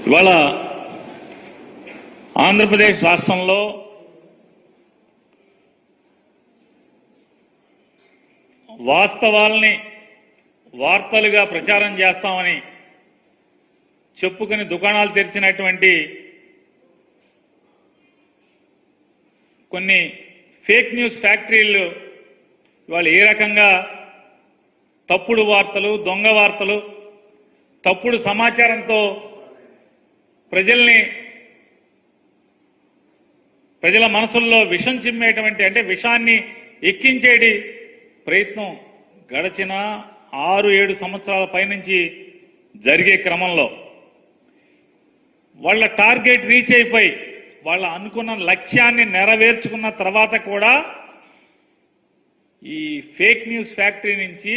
ఇవాళ ఆంధ్రప్రదేశ్ రాష్ట్రంలో వాస్తవాల్ని వార్తలుగా ప్రచారం చేస్తామని చెప్పుకుని దుకాణాలు తెరిచినటువంటి కొన్ని ఫేక్ న్యూస్ ఫ్యాక్టరీలు ఇవాళ ఏ రకంగా తప్పుడు వార్తలు, దొంగ వార్తలు, తప్పుడు సమాచారంతో ప్రజల మనసుల్లో విషం చిమ్మేటువంటి అంటే విషాన్ని ఎక్కించేటి ప్రయత్నం గడిచిన 6-7 సంవత్సరాల పైనుంచి జరిగే క్రమంలో వాళ్ళ టార్గెట్ రీచ్ అయిపోయి వాళ్ళ అనుకున్న లక్ష్యాన్ని నెరవేర్చుకున్న తర్వాత కూడా ఈ ఫేక్ న్యూస్ ఫ్యాక్టరీ నుంచి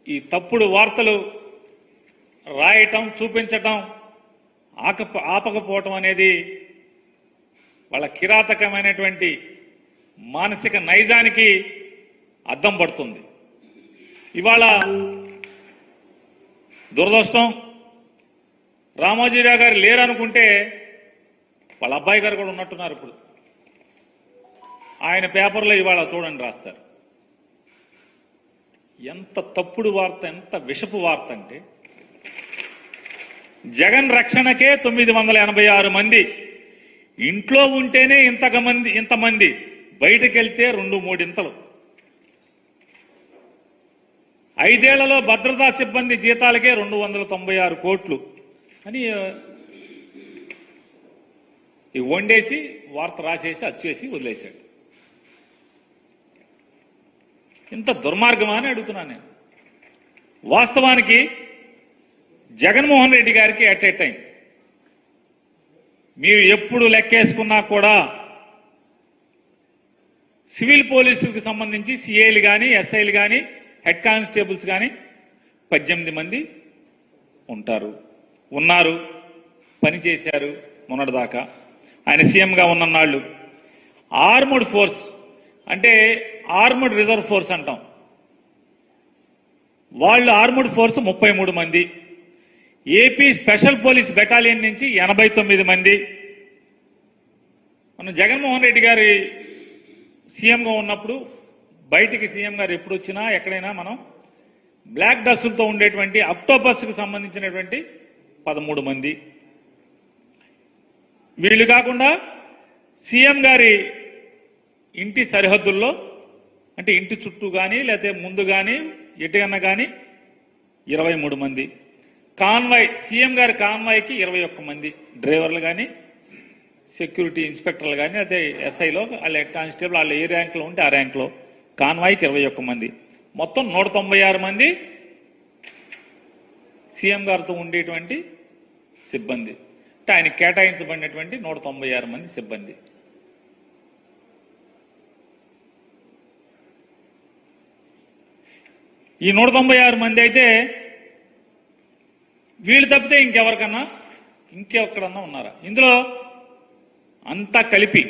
ఈ తప్పుడు వార్తలు రాయటం, చూపించటం ఆపకపోవటం అనేది వాళ్ళ కిరాతకమైనటువంటి మానసిక నైజానికి అద్దం పడుతుంది. ఇవాళ దురదృష్టం రామోజీరావు గారు లేరనుకుంటే వాళ్ళ అబ్బాయి గారు కూడా ఉన్నట్టున్నారు. ఇప్పుడు ఆయన పేపర్లో ఇవాళ చూడండి రాస్తారు. ఎంత తప్పుడు వార్త, ఎంత విషపు వార్త అంటే జగన్ రక్షణకే 986 మంది, ఇంట్లో ఉంటేనే ఇంతమంది, బయటకెళ్తే 2-3 ఇంతలు. 5 ఏళ్లలో భద్రతా సిబ్బంది జీతాలకే 296 కోట్లు అని వండేసి వార్త రాసేసి అచ్చేసి వదిలేశాడు. ఇంత దుర్మార్గమా అని అడుగుతున్నాను నేను. వాస్తవానికి జగన్మోహన్ రెడ్డి గారికి అట్ ఏ టైం మీరు ఎప్పుడు లెక్కేసుకున్నా కూడా సివిల్ పోలీసులకు సంబంధించి సిఐలు కానీ, ఎస్ఐలు కానీ, హెడ్ కానిస్టేబుల్స్ కానీ 18 మంది ఉన్నారు, పనిచేశారు మొన్నటిదాకా ఆయన సీఎంగా ఉన్ననాళ్ళు. ఆర్మడ్ ఫోర్స్ అంటే ఆర్మడ్ రిజర్వ్ ఫోర్స్ అంటాం, వాళ్ళు ఆర్మడ్ ఫోర్స్ 33 మంది, ఏపీ స్పెషల్ పోలీస్ బెటాలియన్ నుంచి 89 మంది. మనం జగన్మోహన్ రెడ్డి గారి సీఎంగా ఉన్నప్పుడు బయటికి సీఎం గారు ఎప్పుడు వచ్చినా ఎక్కడైనా మనం బ్లాక్ డ్రెస్సులతో ఉండేటువంటి అక్టోపస్కి సంబంధించినటువంటి 13 మంది. వీళ్ళు కాకుండా సీఎం గారి ఇంటి సరిహద్దుల్లో అంటే ఇంటి చుట్టూ కానీ లేకపోతే ముందు కానీ ఎటుకన్నా కానీ 23 మంది. కాన్వాయ్, సీఎం గారి కాన్వాయ్కి 21 మంది డ్రైవర్లు కానీ, సెక్యూరిటీ ఇన్స్పెక్టర్లు కానీ, అదే ఎస్ఐలో వాళ్ళ హెడ్ కానిస్టేబుల్ వాళ్ళు ఏ ర్యాంక్లో ఉంటే ఆ ర్యాంక్లో కాన్వాయ్కి 21 మంది. మొత్తం 196 మంది సీఎం గారితో ఉండేటువంటి సిబ్బంది. అంటే ఆయన కేటాయించబడినటువంటి 196 మంది సిబ్బంది. ఈ 196 మంది అయితే వీళ్ళు తప్పితే ఇంకెక్కడన్నా ఉన్నారా? ఇందులో అంతా కలిపి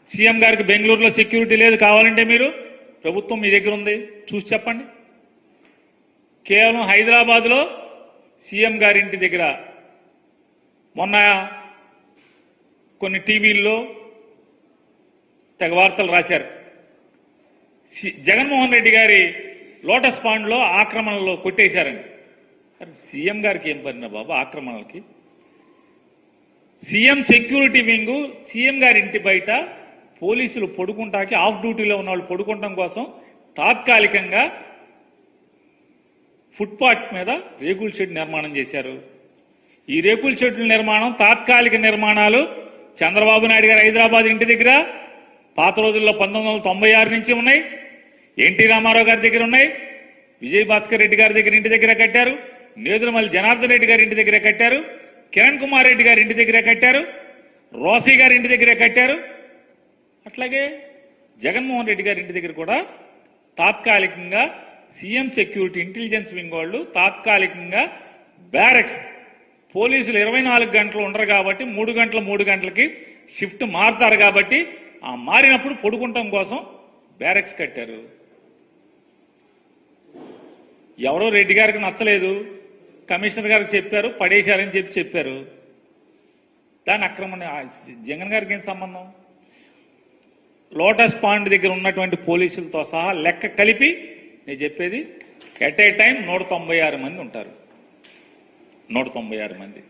సీఎం గారికి బెంగళూరులో సెక్యూరిటీ లేదు, కావాలంటే మీరు ప్రభుత్వం మీ దగ్గర ఉంది చూసి చెప్పండి. కేవలం హైదరాబాద్లో సీఎం గారి ఇంటి దగ్గర మొన్న కొన్ని టీవీల్లో తెగ వార్తలు రాశారు. జగన్మోహన్ రెడ్డి గారి లోటస్ పాండ్లో ఆక్రమణలో కొట్టేశారండి. సీఎం గారికి ఏం పడినా బాబు ఆక్రమణలకి? సీఎం సెక్యూరిటీ వింగు సీఎం గారి ఇంటి బయట పోలీసులు పడుకుంటాకి, ఆఫ్ డ్యూటీలో ఉన్న వాళ్ళు పడుకుంటాం కోసం తాత్కాలికంగా ఫుట్పాత్ మీద రేకుల షెడ్ నిర్మాణం చేశారు. ఈ రేకుల షెడ్ల నిర్మాణం తాత్కాలిక నిర్మాణాలు చంద్రబాబు నాయుడు గారు హైదరాబాద్ ఇంటి దగ్గర పాత రోజుల్లో 1996 నుంచి ఉన్నాయి, ఎన్టీ రామారావు గారి దగ్గర ఉన్నాయి, విజయభాస్కర్ రెడ్డి గారి దగ్గర ఇంటి దగ్గర కట్టారు, నేదురుమల్లి జనార్దన్ రెడ్డి గారి ఇంటి దగ్గర కట్టారు, కిరణ్ కుమార్ రెడ్డి గారి ఇంటి దగ్గర కట్టారు, రోసీ గారి ఇంటి దగ్గర కట్టారు. అట్లాగే జగన్మోహన్ రెడ్డి గారి ఇంటి దగ్గర కూడా తాత్కాలికంగా సీఎం సెక్యూరిటీ ఇంటెలిజెన్స్ వింగ్ వాళ్ళు తాత్కాలికంగా బ్యారక్స్, పోలీసులు 24 గంటలు ఉండరు కాబట్టి 3 గంటలకి షిఫ్ట్ మారుతారు కాబట్టి ఆ మారినప్పుడు పడుకుంటాం కోసం బ్యారక్స్ కట్టారు. ఎవరో రెడ్డి గారికి నచ్చలేదు, కమిషనర్ గారికి చెప్పారు, పడేశారని చెప్పారు. దాని అక్రమణ జగన్ గారికి ఏం సంబంధం? లోటస్ పాండ్ దగ్గర ఉన్నటువంటి పోలీసులతో సహా లెక్క కలిపి నేను చెప్పేది ఎట్ ఏ టైం 196 మంది ఉంటారు. 196 మంది,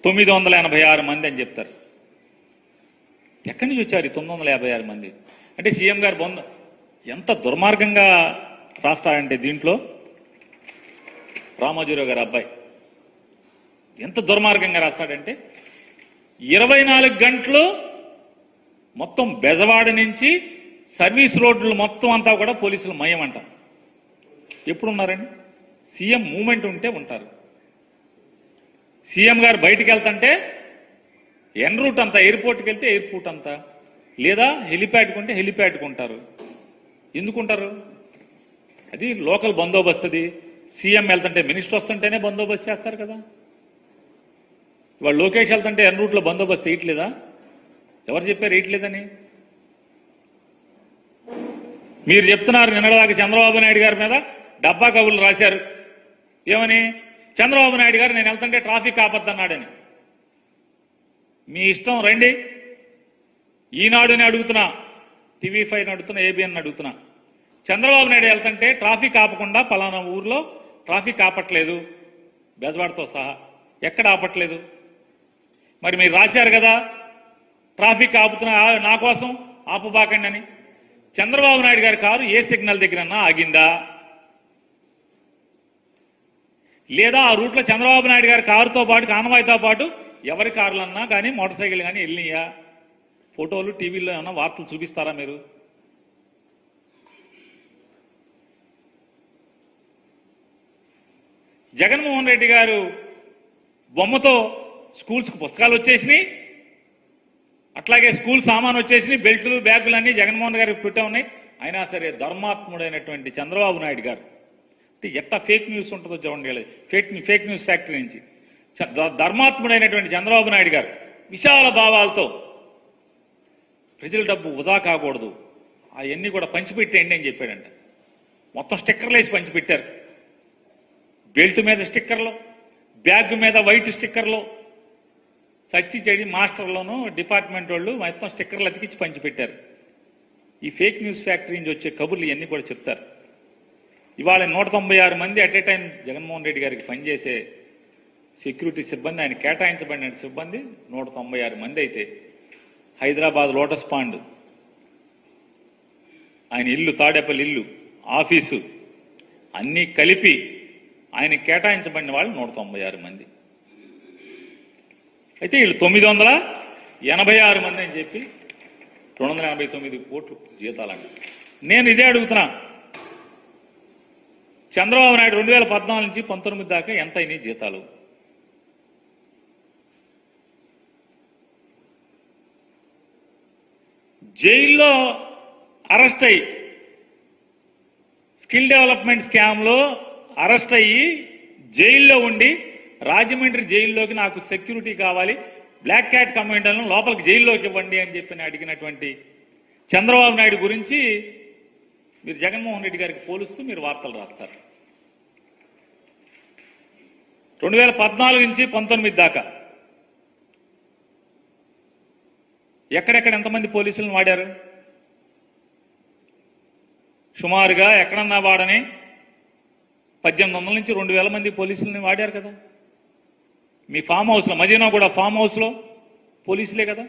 986 మంది అని చెప్తారు. ఎక్కడి నుంచి వచ్చారు 956 మంది? అంటే సీఎం గారు ఎంత దుర్మార్గంగా రాస్తారంటే దీంట్లో రామోజీరావు గారు అబ్బాయి ఎంత దుర్మార్గంగా రాస్తాడంటే 24 గంటలు మొత్తం బెజవాడ నుంచి సర్వీస్ రోడ్లు మొత్తం అంతా కూడా పోలీసులు మయమంట. ఎప్పుడున్నారండి? సీఎం మూమెంట్ ఉంటే ఉంటారు. సీఎం గారు బయటికి వెళ్తుంటే ఎన్ రూట్ అంతా, ఎయిర్పోర్ట్కి వెళ్తే ఎయిర్పోర్ట్ అంతా, లేదా హెలిప్యాడ్కి ఉంటే హెలిప్యాడ్కి ఉంటారు. ఎందుకుంటారు? అది లోకల్ బందోబస్తుది. సీఎం వెళ్తుంటే మినిస్టర్ వస్తుంటేనే బందోబస్తు చేస్తారు కదా. ఇవాళ లోకేష్ వెళ్తుంటే ఎన్ రూట్లో బందోబస్తు వేయట్లేదా? ఎవరు చెప్పారు వేయట్లేదని? మీరు చెప్తున్నారు నిన్నటిదాకా చంద్రబాబు నాయుడు గారి మీద డబ్బా కబుర్లు రాశారు. ఏమని? చంద్రబాబు నాయుడు గారు నేను వెళ్తుంటే ట్రాఫిక్ ఆపద్దన్నాడని. మీ ఇష్టం, రండి. ఈనాడుని అడుగుతున్నా, TV5 అడుగుతున్నా, ABN అడుగుతున్నా. చంద్రబాబు నాయుడు వెళ్తుంటే ట్రాఫిక్ ఆపకుండా పలానా ఊర్లో ట్రాఫిక్ ఆపట్లేదు, బెజవాడతో సహా ఎక్కడ ఆపట్లేదు. మరి మీరు రాశారు కదా ట్రాఫిక్ ఆపుతున్నా, నా కోసం ఆపబాకండి అని. చంద్రబాబు నాయుడు గారి కారు ఏ సిగ్నల్ దగ్గరన్నా ఆగిందా? లేదా ఆ రూట్లో చంద్రబాబు నాయుడు గారి కారుతో పాటు, కాన్వాయ్తో పాటు ఎవరి కార్లన్నా కానీ మోటార్ సైకిల్ కానీ వెళ్ళినాయా? ఫోటోలు టీవీలో ఏమన్నా వార్తలు చూపిస్తారా మీరు? జగన్మోహన్ రెడ్డి గారు బొమ్మతో స్కూల్స్కి పుస్తకాలు వచ్చేసినాయి, అట్లాగే స్కూల్ సామాన్ వచ్చేసినాయి, బెల్టులు బ్యాగులు అన్నీ జగన్మోహన్ గారికి పెట్టా ఉన్నాయి. అయినా సరే ధర్మాత్ముడైనటువంటి చంద్రబాబు నాయుడు గారు అంటే ఎట్టా ఫేక్ న్యూస్ ఉంటుందో చూడండి. ఫేక్ న్యూస్ ఫ్యాక్టరీ నుంచి ధర్మాత్ముడైనటువంటి చంద్రబాబు నాయుడు గారు విశాల భావాలతో ప్రజల డబ్బు వృధా కాకూడదు, అవన్నీ కూడా పంచిపెట్టేయండి అని చెప్పాడంట. మొత్తం స్టిక్కర్లు వేసి పంచిపెట్టారు. బెల్ట్ మీద స్టిక్కర్లు, బ్యాగ్ మీద వైట్ స్టిక్కర్లు, సచ్చి చెడి మాస్టర్లోనూ డిపార్ట్మెంట్ వాళ్ళు మొత్తం స్టిక్కర్లు అతికించి పంచిపెట్టారు. ఈ ఫేక్ న్యూస్ ఫ్యాక్టరీ నుంచి వచ్చే కబుర్లు ఇవన్నీ కూడా చెప్తారు. ఇవాళ 196 మంది at a time Jaganmohan Reddy గారికి పనిచేసే సెక్యూరిటీ సిబ్బంది, ఆయన కేటాయించబడిన సిబ్బంది 196 మంది అయితే హైదరాబాద్ లోటస్ పాండ్, ఆయన ఇల్లు, తాడేపల్లి ఇల్లు, ఆఫీసు అన్నీ కలిపి ఆయన కేటాయించబడిన వాళ్ళు 196 మంది అయితే వీళ్ళు 986 మంది అని చెప్పి 289 కోట్లు జీతాలంట. నేను ఇదే అడుగుతున్నా, చంద్రబాబు నాయుడు 2014 నుంచి 19 దాకా ఎంత అయినాయి జీతాలు? జైల్లో అరెస్ట్ అయ్యి, స్కిల్ డెవలప్మెంట్ స్కామ్లో అరెస్ట్ అయ్యి జైల్లో ఉండి, రాజమండ్రి జైల్లోకి నాకు సెక్యూరిటీ కావాలి, బ్లాక్ క్యాట్ కమాండర్లను లోపలికి జైల్లోకి ఇవ్వండి అని చెప్పి అడిగినటువంటి చంద్రబాబు నాయుడు గురించి మీరు జగన్మోహన్ రెడ్డి గారికి పోలుస్తూ మీరు వార్తలు రాస్తారు. 2014 నుంచి 19 దాకా ఎక్కడెక్కడ ఎంతమంది పోలీసులను వాడారు? సుమారుగా ఎక్కడన్నా వాడని 1800 నుంచి 2000 మంది పోలీసులని వాడారు కదా. మీ ఫామ్ హౌస్లో, మదీనా కూడా ఫామ్ హౌస్లో పోలీసులే కదా.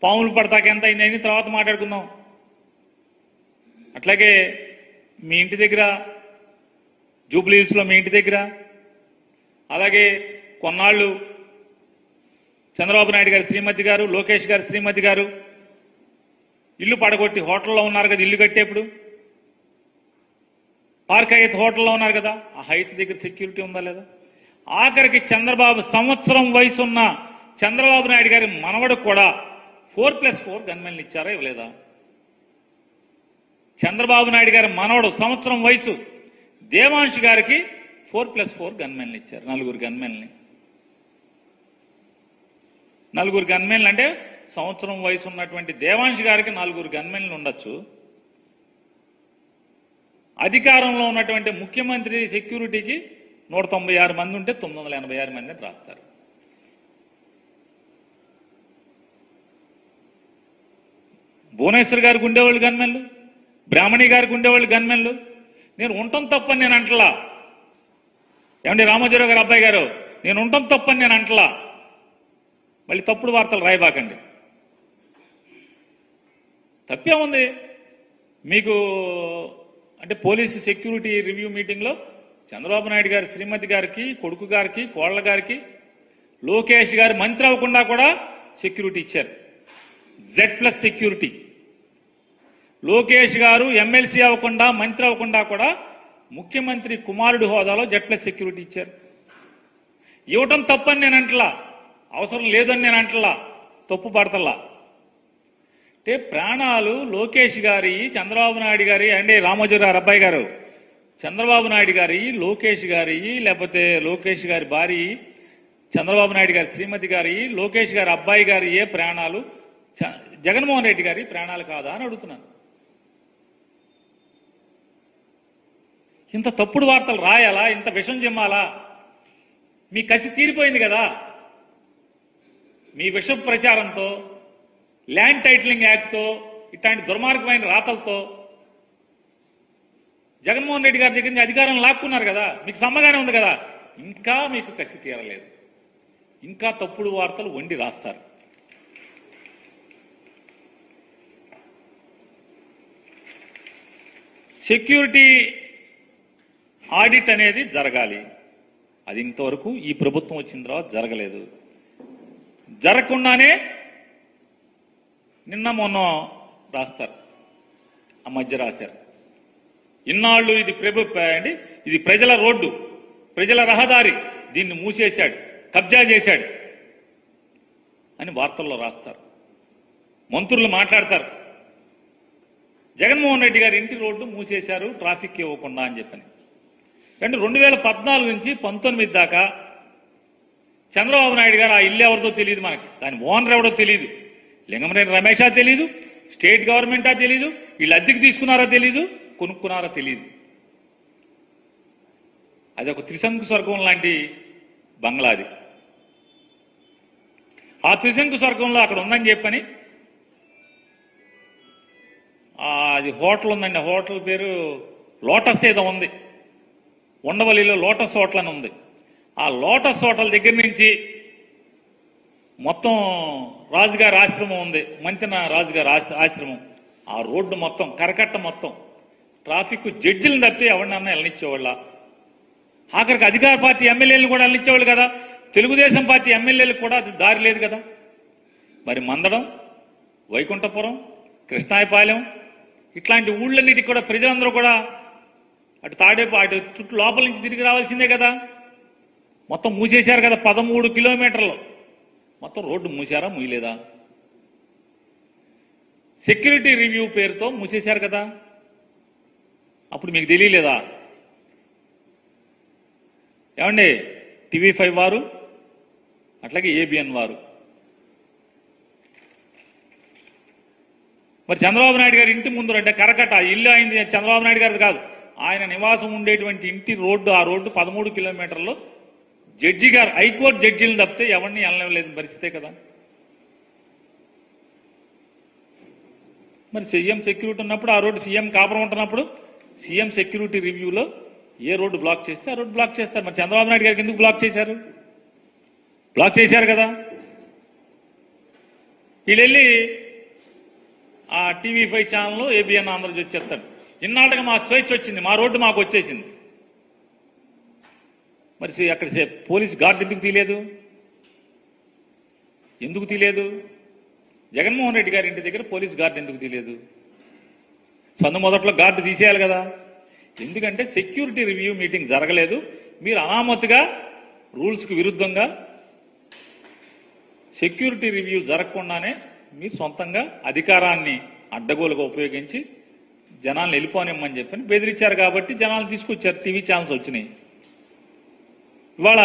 పాములు పడతాక ఎంత అయింది తర్వాత మాట్లాడుకుందాం. అట్లాగే మీ ఇంటి దగ్గర, జూబ్లీ హిల్స్లో మీ ఇంటి దగ్గర, అలాగే కొన్నాళ్ళు చంద్రబాబు నాయుడు గారి శ్రీమతి గారు, లోకేష్ గారి శ్రీమతి గారు ఇల్లు పడగొట్టి హోటల్లో ఉన్నారు కదా, ఇల్లు కట్టేప్పుడు పార్క్ హైత్ హోటల్లో ఉన్నారు కదా, ఆ హైత్ దగ్గర సెక్యూరిటీ ఉందా లేదా? ఆఖరికి సంవత్సరం వయసు ఉన్న చంద్రబాబు నాయుడు గారి మనవడు కూడా 4+4 గన్మెన్లు ఇచ్చారా ఇవ్వలేదా? చంద్రబాబు నాయుడు గారి మనవడు సంవత్సరం వయసు దేవాంశ్ గారికి 4+4 గన్మెన్లు ఇచ్చారు. 4 గన్మెన్లని. 4 గన్మెన్లు అంటే సంవత్సరం వయసు ఉన్నటువంటి దేవాంశ్ గారికి 4 గన్మెన్లు ఉండొచ్చు. అధికారంలో ఉన్నటువంటి ముఖ్యమంత్రి సెక్యూరిటీకి 196 మంది ఉంటే 986 మందిని రాస్తారు. భువనేశ్వర్ గారికి ఉండేవాళ్ళు గన్మెన్లు, బ్రాహ్మణి గారికి ఉండేవాళ్ళు గన్మెన్లు. నేను ఉండటం తప్పని నేను అంటలా. ఏమండి రామోజీరావు గారు అబ్బాయి గారు, నేను ఉండటం తప్పని నేను అంటలా. మళ్ళీ తప్పుడు వార్తలు రాయబాకండి. తప్పేముంది మీకు అంటే పోలీసు సెక్యూరిటీ రివ్యూ మీటింగ్లో చంద్రబాబు నాయుడు గారి శ్రీమతి గారికి, కొడుకు గారికి, కోళ్ల గారికి, లోకేష్ గారు మంత్రి అవ్వకుండా కూడా సెక్యూరిటీ ఇచ్చారు. Z+ security. లోకేష్ గారు ఎమ్మెల్సీ అవ్వకుండా, మంత్రి అవ్వకుండా కూడా ముఖ్యమంత్రి కుమారుడు హోదాలో Z+ సెక్యూరిటీ ఇచ్చారు. ఇవ్వటం తప్పని నేను అంటలా, అవసరం లేదని నేను అంటలా, తప్పు పడతల్లా. అంటే ప్రాణాలు లోకేష్ గారి, చంద్రబాబు నాయుడు గారి, అంటే రామోజీరావు గారు అబ్బాయి గారు, చంద్రబాబు నాయుడు గారి, లోకేష్ గారి, లేకపోతే లోకేష్ గారి భార్య, చంద్రబాబు నాయుడు గారి శ్రీమతి గారి, లోకేష్ గారి అబ్బాయి గారి ఏ ప్రాణాలు జగన్మోహన్ రెడ్డి గారి ప్రాణాలు కాదా అని అడుగుతున్నాను. ఇంత తప్పుడు వార్తలు రాయాలా? ఇంత విషం చిమ్మాలా? మీ కసి తీరిపోయింది కదా. మీ విష ప్రచారంతో, ల్యాండ్ టైటిలింగ్ యాక్ట్తో, ఇట్లాంటి దుర్మార్గమైన రాతలతో జగన్మోహన్ రెడ్డి గారి దగ్గర నుంచి అధికారం లాక్కున్నారు కదా. మీకు సమ్మగానే ఉంది కదా. ఇంకా మీకు కసి తీరలేదు. ఇంకా తప్పుడు వార్తలు వండి రాస్తారు. సెక్యూరిటీ ఆడిట్ అనేది జరగాలి. అది ఇంతవరకు ఈ ప్రభుత్వం వచ్చిన తర్వాత జరగలేదు. జరగకుండానే నిన్న మొన్న రాస్తారు, ఆ మధ్య రాశారు. ఇన్నాళ్ళు ఇది ప్రజల రోడ్డు, ప్రజల రహదారి, దీన్ని మూసేశాడు, కబ్జా చేశాడు అని వార్తల్లో రాస్తారు. మంత్రులు మాట్లాడతారు, జగన్మోహన్ రెడ్డి గారి ఇంటి రోడ్డు మూసేశారు ట్రాఫిక్ ఇవ్వకుండా అని చెప్పని. అంటే 2014 నుంచి 19 దాకా చంద్రబాబు నాయుడు గారు ఆ ఇల్లు ఎవరిదో తెలియదు, మనకి దాని ఓనర్ ఎవడో తెలియదు, లింగమనేని రమేషా తెలియదు, స్టేట్ గవర్నమెంటా తెలియదు, వీళ్ళు అద్దెకి తీసుకున్నారో తెలియదు, కొనుక్కున్నారో తెలియదు. అది ఒక త్రిశంకు స్వర్గం లాంటి బంగ్లాది. ఆ త్రిశంకు స్వర్గంలో అక్కడ ఉందని చెప్పని అది హోటల్ ఉందండి. ఆ హోటల్ పేరు లోటస్ ఏదో ఉంది, ఉండవల్లిలో లోటస్ హోటల్ అని ఉంది. ఆ లోటస్ హోటల్ దగ్గర నుంచి మొత్తం రాజుగారి ఆశ్రమం ఉంది, మంతెన రాజుగారి ఆశ్రమం, ఆ రోడ్డు మొత్తం కరకట్ట మొత్తం ట్రాఫిక్ జడ్జిలను తప్పితే ఎవరినన్నా వెళ్ళనిచ్చేవాళ్ళ. ఆఖరికి అధికార పార్టీ ఎమ్మెల్యేలను కూడా వెళ్ళనిచ్చేవాళ్ళు కదా. తెలుగుదేశం పార్టీ ఎమ్మెల్యేలకు కూడా దారి లేదు కదా. మరి మందడం, వైకుంఠపురం, కృష్ణాయపాలెం ఇట్లాంటి ఊళ్ళన్నిటికి కూడా ప్రజలందరూ కూడా అటు అటు చుట్టూ లోపల నుంచి తిరిగి రావాల్సిందే కదా. మొత్తం మూసేశారు కదా. 13 కిలోమీటర్లు మొత్తం రోడ్డు మూసారా, మూయలేదా? సెక్యూరిటీ రివ్యూ పేరుతో మూసేశారు కదా. అప్పుడు మీకు తెలియలేదా? ఏమండి TV5 వారు, అట్లాగే ABN వారు. మరి చంద్రబాబు నాయుడు గారి ఇంటి ముందు అంటే కరకట్ట ఇల్లు అయింది చంద్రబాబు నాయుడు గారిది కాదు, ఆయన నివాసం ఉండేటువంటి ఇంటి రోడ్డు, ఆ రోడ్డు 13 కిలోమీటర్లు జడ్జి గారు, హైకోర్టు జడ్జీలు తప్పితే ఎవరిని వెళ్ళలేదు పరిస్థితే కదా. మరి సీఎం సెక్యూరిటీ ఉన్నప్పుడు ఆ రోడ్డు, సీఎం కాపురం ఉంటున్నప్పుడు సీఎం సెక్యూరిటీ రివ్యూలో ఏ రోడ్డు బ్లాక్ చేస్తే ఆ రోడ్డు బ్లాక్ చేస్తారు. మరి చంద్రబాబు నాయుడు గారికి ఎందుకు బ్లాక్ చేశారు? బ్లాక్ చేశారు కదా. వీళ్ళెళ్ళి ఆ TV5 ఛానల్లో ABN ఆంధ్రజ్యోతి చెప్తాడు, ఇన్నాళ్ళగా మా స్వేచ్ఛ వచ్చింది, మా రోడ్డు మాకు వచ్చేసింది. మరి అక్కడ పోలీస్ గార్డు ఎందుకు తీయలేదు? ఎందుకు తీయలేదు? జగన్మోహన్ రెడ్డి గారి ఇంటి దగ్గర పోలీస్ గార్డు ఎందుకు తీయలేదు? సందు మొదట్లో గార్డు తీసేయాలి కదా. ఎందుకంటే సెక్యూరిటీ రివ్యూ మీటింగ్ జరగలేదు. మీరు అనామతిగా రూల్స్కి విరుద్ధంగా సెక్యూరిటీ రివ్యూ జరగకుండానే మీరు సొంతంగా అధికారాన్ని అడ్డగోలుగా ఉపయోగించి జనాలను వెళ్ళిపోనిమ్మని చెప్పని బెదిరించారు. కాబట్టి జనాలను తీసుకొచ్చారు, టీవీ ఛానల్స్ వచ్చినాయి. ఇవాళ